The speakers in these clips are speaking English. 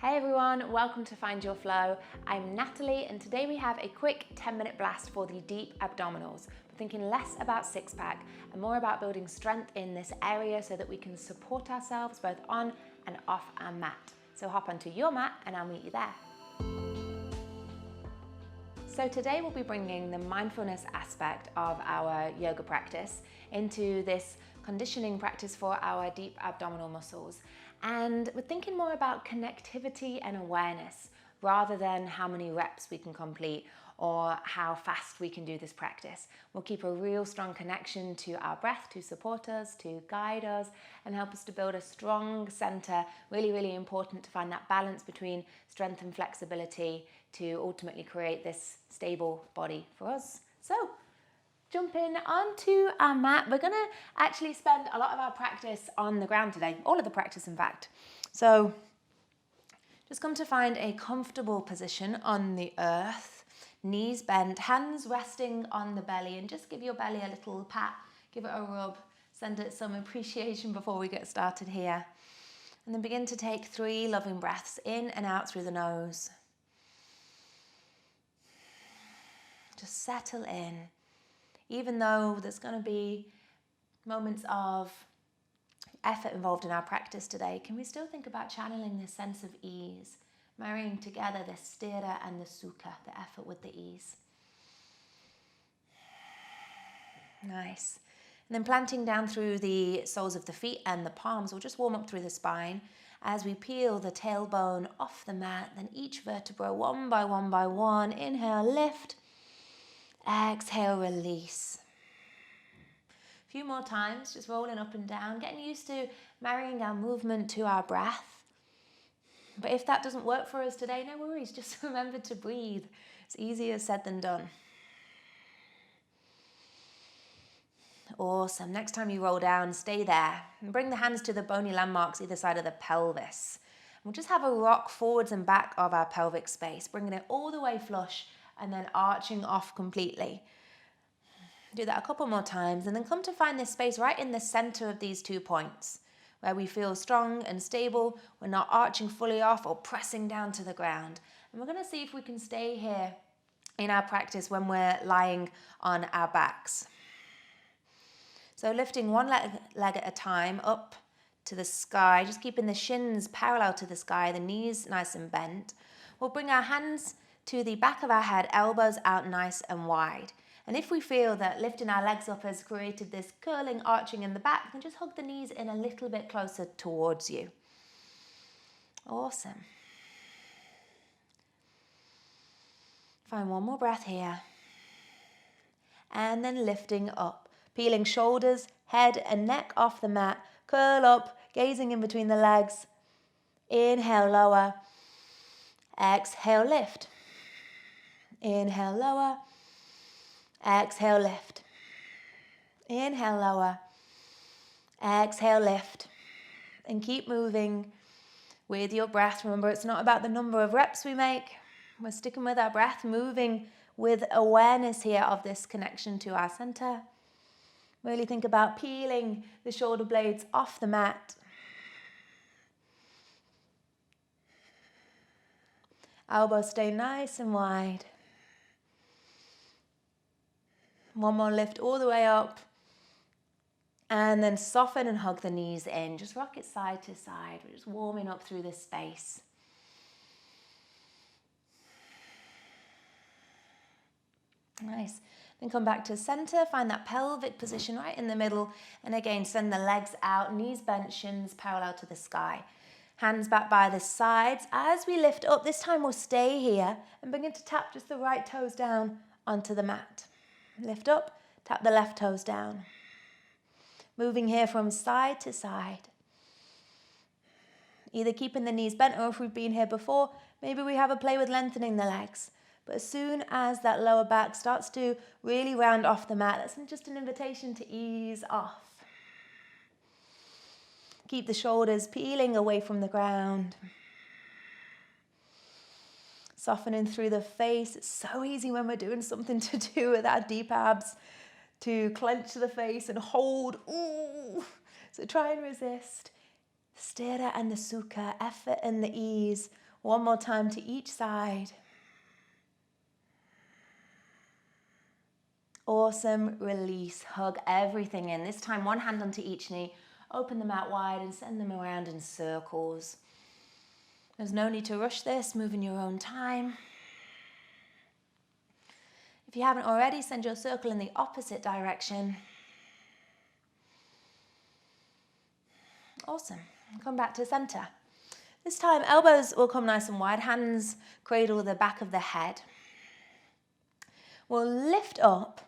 Hey everyone, welcome to Find Your Flow. I'm Natalie and today we have a quick 10-minute blast for the deep abdominals. We're thinking less about six-pack and more about building strength in this area so that we can support ourselves both on and off our mat. So hop onto your mat and I'll meet you there. So today we'll be bringing the mindfulness aspect of our yoga practice into this conditioning practice for our deep abdominal muscles. And we're thinking more about connectivity and awareness rather than how many reps we can complete or how fast we can do this practice. We'll keep a real strong connection to our breath to support us, to guide us, and help us to build a strong center. Really, really important to find that balance between strength and flexibility to ultimately create this stable body for us. So, jumping onto our mat, we're gonna actually spend a lot of our practice on the ground today, all of the practice in fact. So just come to find a comfortable position on the earth, knees bent, hands resting on the belly, and just give your belly a little pat, give it a rub, send it some appreciation before we get started here. And then begin to take 3 loving breaths in and out through the nose. Just settle in. Even though there's going to be moments of effort involved in our practice today, can we still think about channeling this sense of ease, marrying together the sthira and the sukha, the effort with the ease. Nice. And then planting down through the soles of the feet and the palms, we'll just warm up through the spine as we peel the tailbone off the mat, then each vertebra one by one. Inhale, lift. Exhale, release. A few more times, just rolling up and down, getting used to marrying our movement to our breath. But if that doesn't work for us today, no worries, just remember to breathe. It's easier said than done. Awesome. Next time you roll down, stay there. And bring the hands to the bony landmarks either side of the pelvis. We'll just have a rock forwards and back of our pelvic space, bringing it all the way flush and then arching off completely. Do that a couple more times and then come to find this space right in the center of these 2 points where we feel strong and stable. We're not arching fully off or pressing down to the ground. And we're going to see if we can stay here in our practice when we're lying on our backs. So lifting one leg at a time up to the sky, just keeping the shins parallel to the sky, the knees nice and bent. We'll bring our hands to the back of our head, elbows out nice and wide. And if we feel that lifting our legs up has created this curling, arching in the back, then just hug the knees in a little bit closer towards you. Awesome. Find one more breath here. And then lifting up, peeling shoulders, head and neck off the mat, curl up, gazing in between the legs. Inhale, lower. Exhale, lift. Inhale, lower. Exhale, lift. Inhale, lower. Exhale, lift. And keep moving with your breath. Remember, it's not about the number of reps we make. We're sticking with our breath, moving with awareness here of this connection to our center. Really think about peeling the shoulder blades off the mat. Elbows stay nice and wide. One more lift all the way up. And then soften and hug the knees in. Just rock it side to side. We're just warming up through this space. Nice. Then come back to center. Find that pelvic position right in the middle. And again, send the legs out. Knees bent, shins parallel to the sky. Hands back by the sides. As we lift up, this time we'll stay here and begin to tap just the right toes down onto the mat. Lift up, tap the left toes down. Moving here from side to side. Either keeping the knees bent or if we've been here before, maybe we have a play with lengthening the legs. But as soon as that lower back starts to really round off the mat, that's just an invitation to ease off. Keep the shoulders peeling away from the ground. Softening through the face. It's so easy when we're doing something to do with our deep abs to clench the face and hold. Ooh. So try and resist. Sthira and the sukha, effort and the ease, One more time to each side. Awesome, release, hug everything in. This time one hand onto each knee, open them out wide and send them around in circles. There's no need to rush this, move in your own time. If you haven't already, send your circle in the opposite direction. Awesome, come back to center. This time elbows will come nice and wide, hands cradle the back of the head. We'll lift up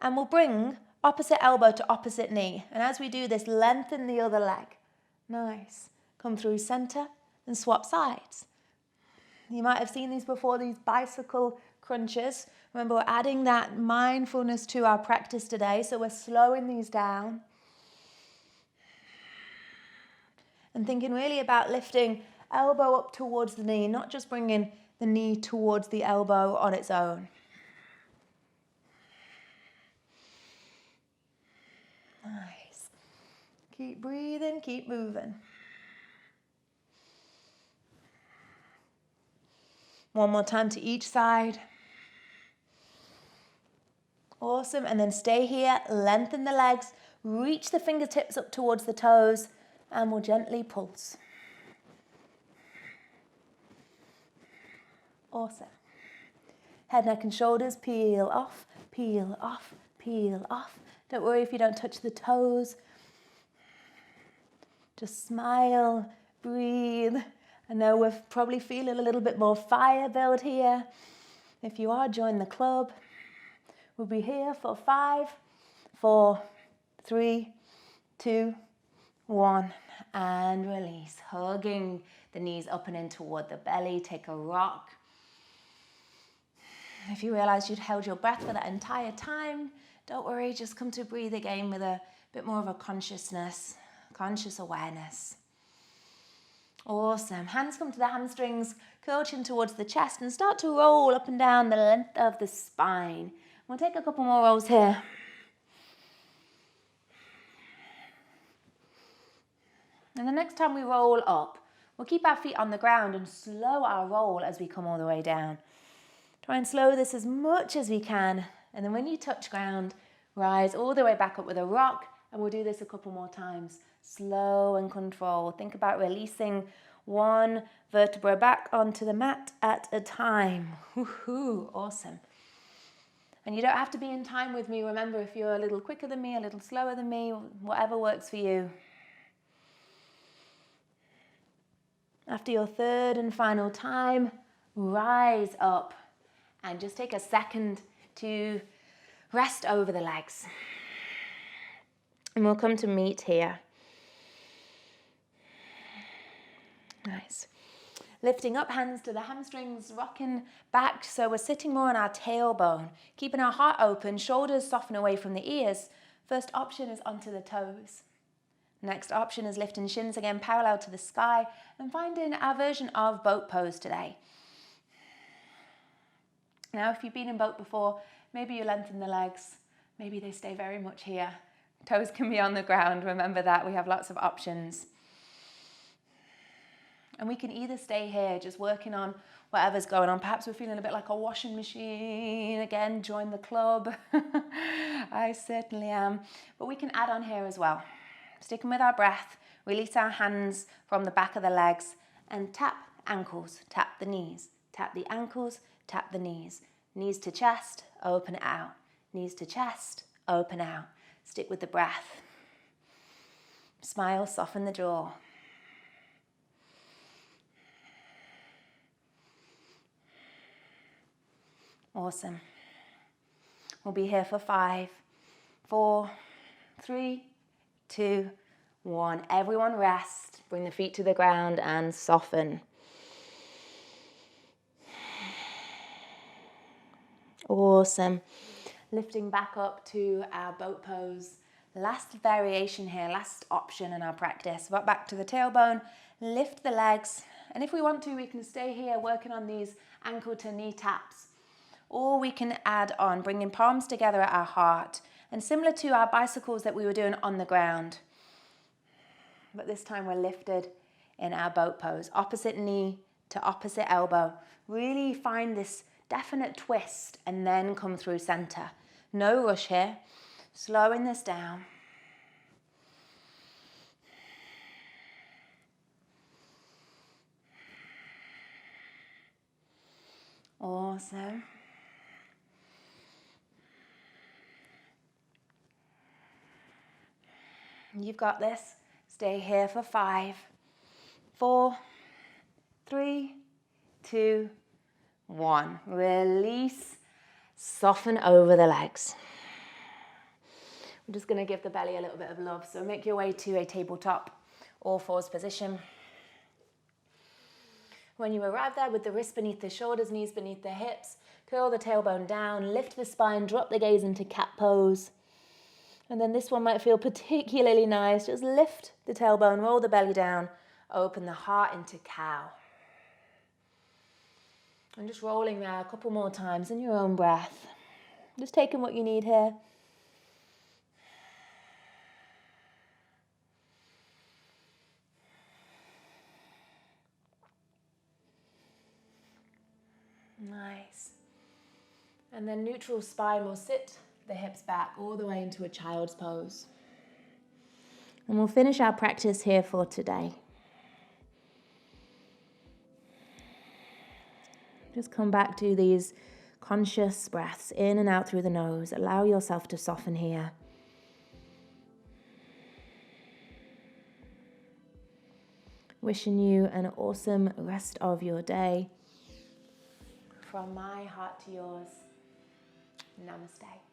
and we'll bring opposite elbow to opposite knee. And as we do this, lengthen the other leg. Nice. Come through center and swap sides. You might have seen these before, these bicycle crunches. Remember, we're adding that mindfulness to our practice today, so we're slowing these down. And thinking really about lifting elbow up towards the knee, not just bringing the knee towards the elbow on its own. Nice. Keep breathing, keep moving. One more time to each side. Awesome, and then stay here, lengthen the legs, reach the fingertips up towards the toes, and we'll gently pulse. Awesome. Head, neck, and shoulders peel off, peel off, peel off. Don't worry if you don't touch the toes. Just smile, breathe. I know we're probably feeling a little bit more fire build here. If you are, join the club. We'll be here for 5, 4, 3, 2, 1. And release. Hugging the knees up and in toward the belly. Take a rock. If you realize you'd held your breath for that entire time, don't worry, just come to breathe again with a bit more of a consciousness, conscious awareness. Awesome. Hands come to the hamstrings, curl chin towards the chest and start to roll up and down the length of the spine. We'll take a couple more rolls here. And the next time we roll up, we'll keep our feet on the ground and slow our roll as we come all the way down. Try and slow this as much as we can. And then when you touch ground, rise all the way back up with a rock. And we'll do this a couple more times. Slow and control. Think about releasing one vertebra back onto the mat at a time. Woohoo, awesome. And you don't have to be in time with me. Remember, if you're a little quicker than me, a little slower than me, whatever works for you. After your third and final time, rise up and just take a second to rest over the legs. And we'll come to meet here. Nice. Lifting up, hands to the hamstrings, rocking back so we're sitting more on our tailbone. Keeping our heart open, shoulders soften away from the ears. First option is onto the toes. Next option is lifting shins again parallel to the sky and finding our version of boat pose today. Now, if you've been in boat before, maybe you lengthen the legs, maybe they stay very much here. Toes can be on the ground, remember that, we have lots of options. And we can either stay here, just working on whatever's going on. Perhaps we're feeling a bit like a washing machine. Again, join the club. I certainly am. But we can add on here as well. Sticking with our breath, release our hands from the back of the legs and tap ankles, tap the knees, tap the ankles, tap the knees. Knees to chest, open it out. Knees to chest, open out. Stick with the breath. Smile, soften the jaw. Awesome. We'll be here for 5, 4, 3, 2, 1. Everyone rest. Bring the feet to the ground and soften. Awesome. Lifting back up to our boat pose. Last variation here, last option in our practice. Back to the tailbone, lift the legs. And if we want to, we can stay here working on these ankle to knee taps. Or we can add on, bringing palms together at our heart. And similar to our bicycles that we were doing on the ground. But this time we're lifted in our boat pose. Opposite knee to opposite elbow. Really find this definite twist and then come through center. No rush here. Slowing this down. Awesome. You've got this. Stay here for 5, 4, 3, 2, 1. Release. Soften over the legs. We're just going to give the belly a little bit of love. So make your way to a tabletop all fours position. When you arrive there, with the wrists beneath the shoulders, knees beneath the hips, curl the tailbone down, lift the spine, drop the gaze into cat pose. And then this one might feel particularly nice. Just lift the tailbone, roll the belly down, open the heart into cow. And just rolling there a couple more times in your own breath. Just taking what you need here. Nice. And then neutral spine will sit the hips back all the way into a child's pose. And we'll finish our practice here for today. Just come back to these conscious breaths in and out through the nose. Allow yourself to soften here. Wishing you an awesome rest of your day. From my heart to yours, namaste.